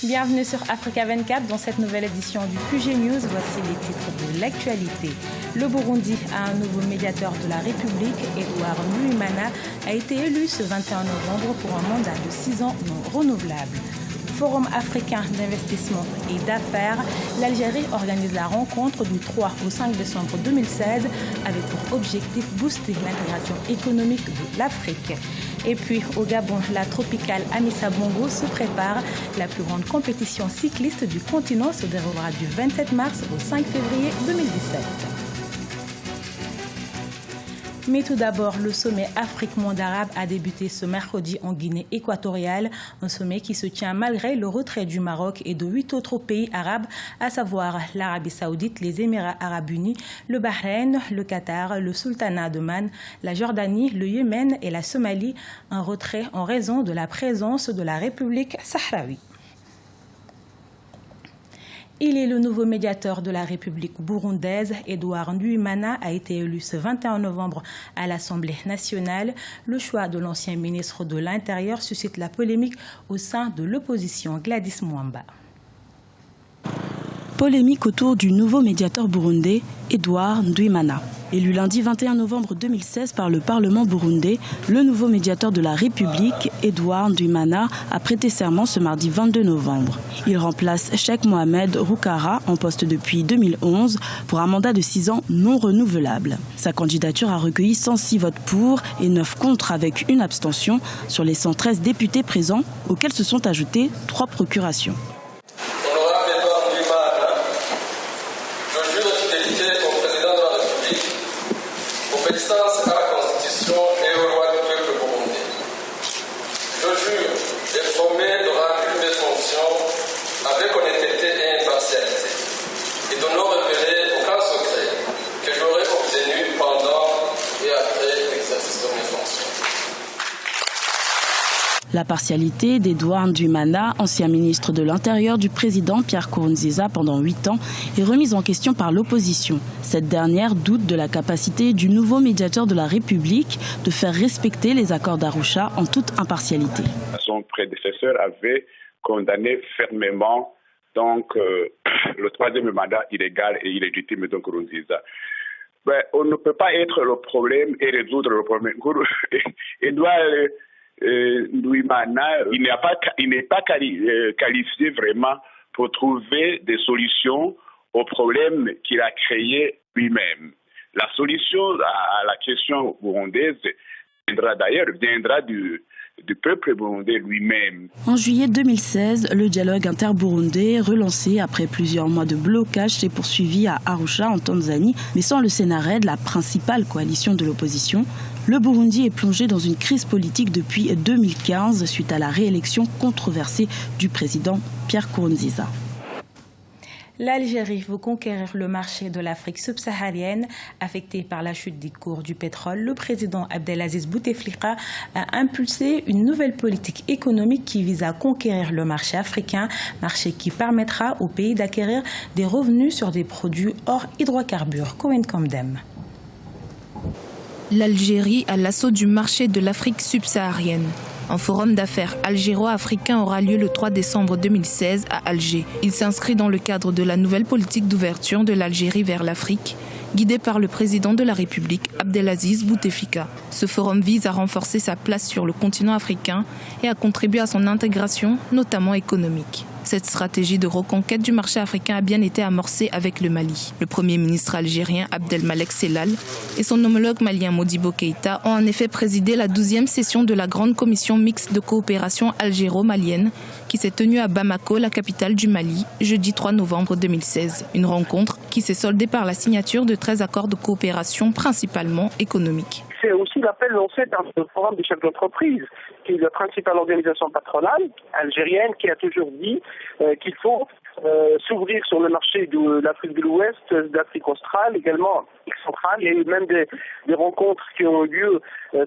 Bienvenue sur Africa 24 dans cette nouvelle édition du QG News. Voici les titres de l'actualité. Le Burundi a un nouveau médiateur de la République. Edouard Nduwimana a été élu ce 21 novembre pour un mandat de 6 ans non renouvelable. Forum africain d'investissement et d'affaires, l'Algérie organise la rencontre du 3 au 5 décembre 2016 avec pour objectif booster l'intégration économique de l'Afrique. Et puis au Gabon, la tropicale Amissa Bongo se prépare. La plus grande compétition cycliste du continent se déroulera du 27 mars au 5 février 2017. Mais tout d'abord, le sommet Afrique-Monde arabe a débuté ce mercredi en Guinée équatoriale, un sommet qui se tient malgré le retrait du Maroc et de 8 autres pays arabes, à savoir l'Arabie saoudite, les Émirats arabes unis, le Bahreïn, le Qatar, le Sultanat d'Oman, la Jordanie, le Yémen et la Somalie, un retrait en raison de la présence de la République sahraoui. Il est le nouveau médiateur de la République burundaise. Edouard Nduwimana a été élu ce 21 novembre à l'Assemblée nationale. Le choix de l'ancien ministre de l'Intérieur suscite la polémique au sein de l'opposition. Gladys Mwamba. Polémique autour du nouveau médiateur burundais, Edouard Nduwimana. Élu lundi 21 novembre 2016 par le Parlement burundais, le nouveau médiateur de la République, Edouard Nduwimana, a prêté serment ce mardi 22 novembre. Il remplace Cheikh Mohamed Roukara, en poste depuis 2011, pour un mandat de 6 ans non renouvelable. Sa candidature a recueilli 106 votes pour et 9 contre avec une abstention sur les 113 députés présents, auxquels se sont ajoutées 3 procurations. Obéissance à la Constitution et au roi du peuple burundais. Je jure et promets de remplir mes fonctions avec honnêteté et impartialité et de ne révéler aucun secret que j'aurai obtenu pendant et après l'exercice de mes fonctions. La partialité d'Edouard Nduwimana, ancien ministre de l'Intérieur du président Pierre Nkurunziza pendant 8 ans, est remise en question par l'opposition. Cette dernière doute de la capacité du nouveau médiateur de la République de faire respecter les accords d'Arusha en toute impartialité. Son prédécesseur avait condamné fermement le troisième mandat illégal et illégitime de Nkurunziza. On ne peut pas être le problème et résoudre le problème. Nduwimana, il n'est pas qualifié vraiment pour trouver des solutions aux problèmes qu'il a créés lui-même. La solution à la question burundaise viendra du peuple burundais lui-même. En juillet 2016, le dialogue interburundais, relancé après plusieurs mois de blocage, s'est poursuivi à Arusha en Tanzanie, mais sans le Sénarède, la principale coalition de l'opposition. Le Burundi est plongé dans une crise politique depuis 2015 suite à la réélection controversée du président Pierre Nkurunziza. L'Algérie veut conquérir le marché de l'Afrique subsaharienne. Affecté par la chute des cours du pétrole, le président Abdelaziz Bouteflika a impulsé une nouvelle politique économique qui vise à conquérir le marché africain, marché qui permettra au pays d'acquérir des revenus sur des produits hors hydrocarbures. Cohen Komdem. L'Algérie à l'assaut du marché de l'Afrique subsaharienne. Un forum d'affaires algéro-africain aura lieu le 3 décembre 2016 à Alger. Il s'inscrit dans le cadre de la nouvelle politique d'ouverture de l'Algérie vers l'Afrique, guidée par le président de la République, Abdelaziz Bouteflika. Ce forum vise à renforcer sa place sur le continent africain et à contribuer à son intégration, notamment économique. Cette stratégie de reconquête du marché africain a bien été amorcée avec le Mali. Le Premier ministre algérien Abdelmalek Sellal et son homologue malien Modibo Keïta ont en effet présidé la 12e session de la Grande Commission mixte de coopération algéro-malienne qui s'est tenue à Bamako, la capitale du Mali, jeudi 3 novembre 2016. Une rencontre qui s'est soldée par la signature de 13 accords de coopération principalement économiques. C'est aussi l'appel lancé dans le forum des chefs d'entreprise, qui est la principale organisation patronale algérienne, qui a toujours dit qu'il faut s'ouvrir sur le marché de l'Afrique de l'Ouest, d'Afrique australe, également centrale. Il y a eu même des rencontres qui ont eu lieu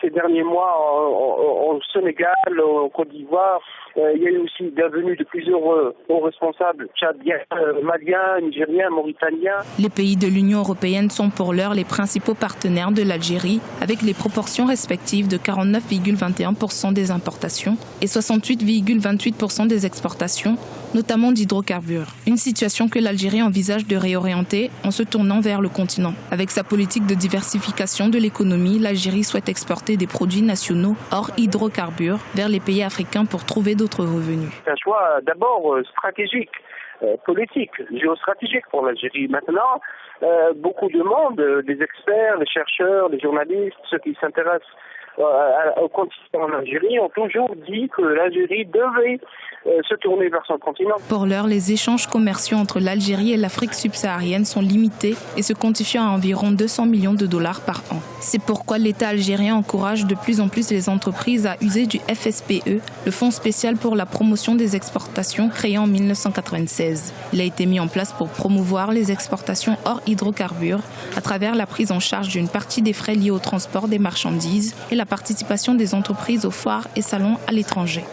ces derniers mois au Sénégal, en Côte d'Ivoire. Il y a eu aussi la venue de plusieurs hauts responsables tchadiens, maliens, nigériens, mauritaniens. Les pays de l'Union européenne sont pour l'heure les principaux partenaires de l'Algérie, avec les proportions respectives de 49,21% des importations et 68,28% des exportations, notamment d'hydrocarbures. Une situation que l'Algérie envisage de réorienter en se tournant vers le continent. Avec sa politique de diversification de l'économie, l'Algérie souhaite exporter des produits nationaux hors hydrocarbures vers les pays africains pour trouver d'autres revenus. C'est un choix d'abord stratégique, politique, géostratégique pour l'Algérie. Maintenant, beaucoup de monde, des experts, les chercheurs, les journalistes, ceux qui s'intéressent au continent en Algérie ont toujours dit que l'Algérie devait se tourner vers son continent. Pour l'heure, les échanges commerciaux entre l'Algérie et l'Afrique subsaharienne sont limités et se quantifient à environ 200 millions de dollars par an. C'est pourquoi l'État algérien encourage de plus en plus les entreprises à user du FSPE, le Fonds spécial pour la promotion des exportations créé en 1996. Il a été mis en place pour promouvoir les exportations hors hydrocarbures à travers la prise en charge d'une partie des frais liés au transport des marchandises et la participation des entreprises aux foires et salons à l'étranger.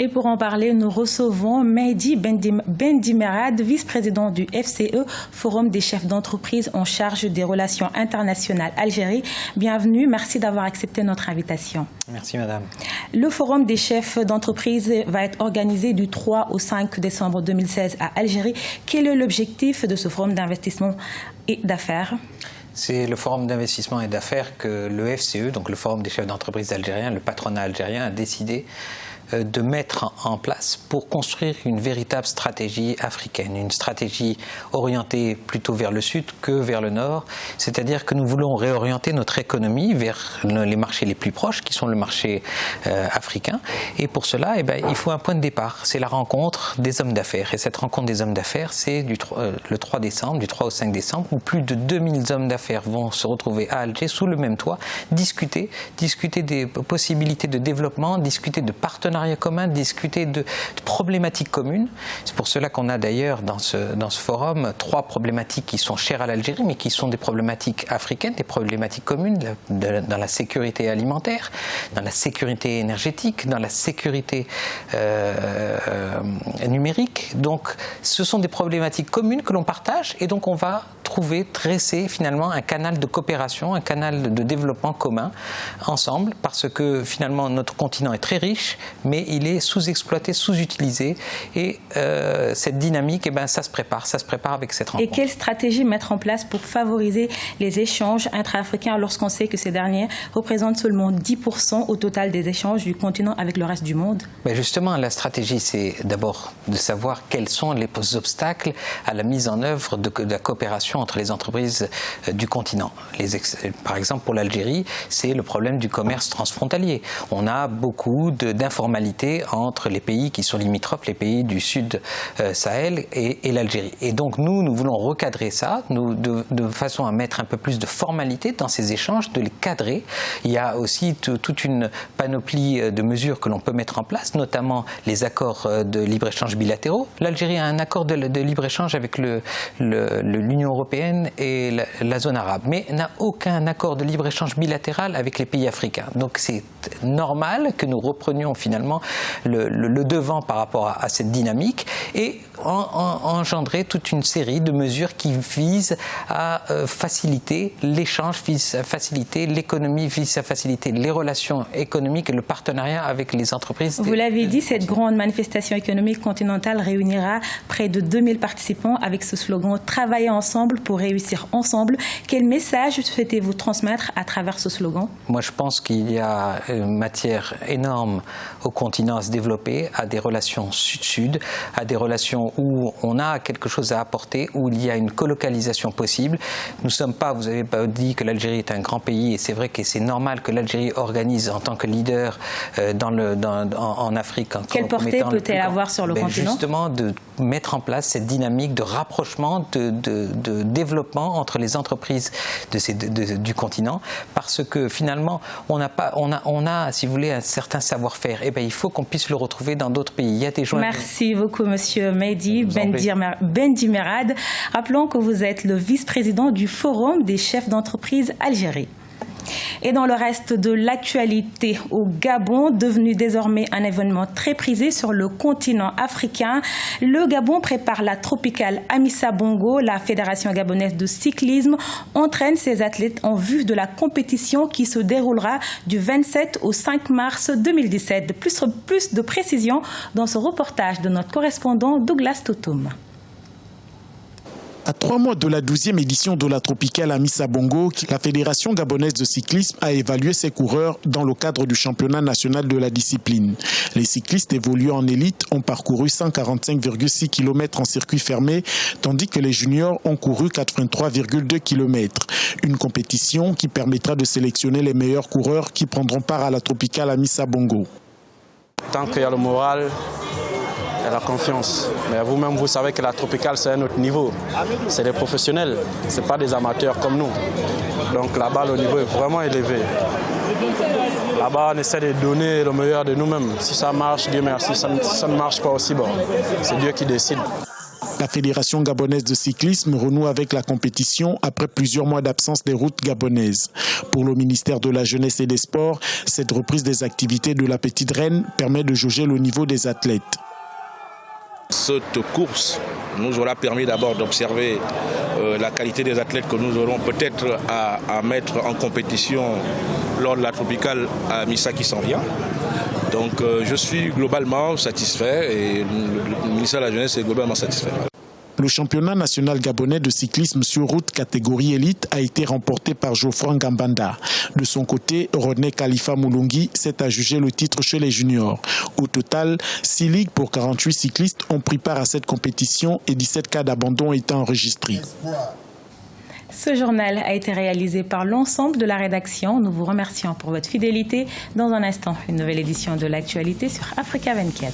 Et pour en parler, nous recevons Mehdi Bendimerad, vice-président du FCE, Forum des chefs d'entreprise en charge des relations internationales Algérie. Bienvenue, merci d'avoir accepté notre invitation. Merci madame. Le Forum des chefs d'entreprise va être organisé du 3 au 5 décembre 2016 à Algérie. Quel est l'objectif de ce forum d'investissement et d'affaires ? C'est le forum d'investissement et d'affaires que le FCE, donc le Forum des chefs d'entreprise algériens, le patronat algérien, a décidé de mettre en place pour construire une véritable stratégie africaine, une stratégie orientée plutôt vers le sud que vers le nord, c'est-à-dire que nous voulons réorienter notre économie vers les marchés les plus proches, qui sont le marché africain, et pour cela, il faut un point de départ, c'est la rencontre des hommes d'affaires, et cette rencontre des hommes d'affaires, c'est le 3 décembre, du 3 au 5 décembre, où plus de 2000 hommes d'affaires vont se retrouver à Alger, sous le même toit, discuter des possibilités de développement, discuter de partenariats communs, discuter de problématiques communes. C'est pour cela qu'on a d'ailleurs dans ce forum 3 problématiques qui sont chères à l'Algérie, mais qui sont des problématiques africaines, des problématiques communes dans la sécurité alimentaire, dans la sécurité énergétique, dans la sécurité numérique. Donc ce sont des problématiques communes que l'on partage, et donc on va dresser finalement un canal de coopération, un canal de développement commun ensemble, parce que finalement notre continent est très riche, mais il est sous-exploité, sous-utilisé, et cette dynamique, ça se prépare avec cette rencontre. Et quelle stratégie mettre en place pour favoriser les échanges intra-africains lorsqu'on sait que ces derniers représentent seulement 10% au total des échanges du continent avec le reste du monde ? Justement, la stratégie, c'est d'abord de savoir quels sont les obstacles à la mise en œuvre de la coopération entre les entreprises du continent. Par exemple, pour l'Algérie, c'est le problème du commerce transfrontalier. On a beaucoup d'informalité entre les pays qui sont limitrophes, les pays du Sud Sahel et l'Algérie. Et donc nous voulons recadrer ça, de façon à mettre un peu plus de formalité dans ces échanges, de les cadrer. Il y a aussi toute une panoplie de mesures que l'on peut mettre en place, notamment les accords de libre-échange bilatéraux. L'Algérie a un accord de libre-échange avec l'Union européenne et la zone arabe, mais n'a aucun accord de libre-échange bilatéral avec les pays africains. Donc c'est normal que nous reprenions finalement le devant par rapport à cette dynamique, et engendrer toute une série de mesures qui visent à faciliter l'échange, visent à faciliter l'économie, visent à faciliter les relations économiques et le partenariat avec les entreprises. Vous l'avez dit, cette grande manifestation économique continentale réunira près de 2000 participants avec ce slogan « Travailler ensemble pour réussir ensemble ». Quel message souhaitez-vous transmettre à travers ce slogan ? Moi, je pense qu'il y a une matière énorme au continent à se développer, à des relations sud-sud, à des relations où on a quelque chose à apporter, où il y a une colocalisation possible. Nous ne sommes pas, vous avez pas dit que l'Algérie est un grand pays, et c'est vrai que c'est normal que l'Algérie organise en tant que leader en Afrique. Quelle portée peut-elle avoir sur le continent ? Justement, de mettre en place cette dynamique de rapprochement, de développement entre les entreprises du continent, parce que finalement, on a a, si vous voulez, un certain savoir-faire. Eh bien, il faut qu'on puisse le retrouver dans d'autres pays. Il y a des gens... Merci beaucoup, Monsieur Mehdi Bendimerad. Rappelons que vous êtes le vice-président du Forum des chefs d'entreprise Algérie. Et dans le reste de l'actualité, au Gabon, devenu désormais un événement très prisé sur le continent africain, le Gabon prépare la tropicale Amissa Bongo. La Fédération gabonaise de cyclisme entraîne ses athlètes en vue de la compétition qui se déroulera du 27 au 5 mars 2017. Plus de précisions dans ce reportage de notre correspondant Douglas Totoum. À 3 mois de la 12e édition de la tropicale Amissa Bongo, la Fédération gabonaise de cyclisme a évalué ses coureurs dans le cadre du championnat national de la discipline. Les cyclistes évoluant en élite ont parcouru 145,6 km en circuit fermé, tandis que les juniors ont couru 83,2 km. Une compétition qui permettra de sélectionner les meilleurs coureurs qui prendront part à la tropicale Amissa Bongo. Tant qu'il y a le moral, et la confiance. Mais vous-même, vous savez que la tropicale, c'est un autre niveau. C'est des professionnels, ce n'est pas des amateurs comme nous. Donc là-bas, le niveau est vraiment élevé. Là-bas, on essaie de donner le meilleur de nous-mêmes. Si ça marche, Dieu merci. Si ça ne marche pas aussi, bon, c'est Dieu qui décide. La Fédération gabonaise de cyclisme renoue avec la compétition après plusieurs mois d'absence des routes gabonaises. Pour le ministère de la Jeunesse et des Sports, cette reprise des activités de la Petite Reine permet de jauger le niveau des athlètes. Cette course nous aura permis d'abord d'observer la qualité des athlètes que nous aurons peut-être à mettre en compétition lors de la tropicale à Amissa qui s'en vient. Donc je suis globalement satisfait et le ministère de la Jeunesse est globalement satisfait. Le championnat national gabonais de cyclisme sur route catégorie élite a été remporté par Geoffroy Ngambanda. De son côté, René Khalifa Moulungi s'est adjugé le titre chez les juniors. Au total, 6 ligues pour 48 cyclistes ont pris part à cette compétition et 17 cas d'abandon ont été enregistrés. Ce journal a été réalisé par l'ensemble de la rédaction. Nous vous remercions pour votre fidélité. Dans un instant, une nouvelle édition de l'actualité sur Africa 24.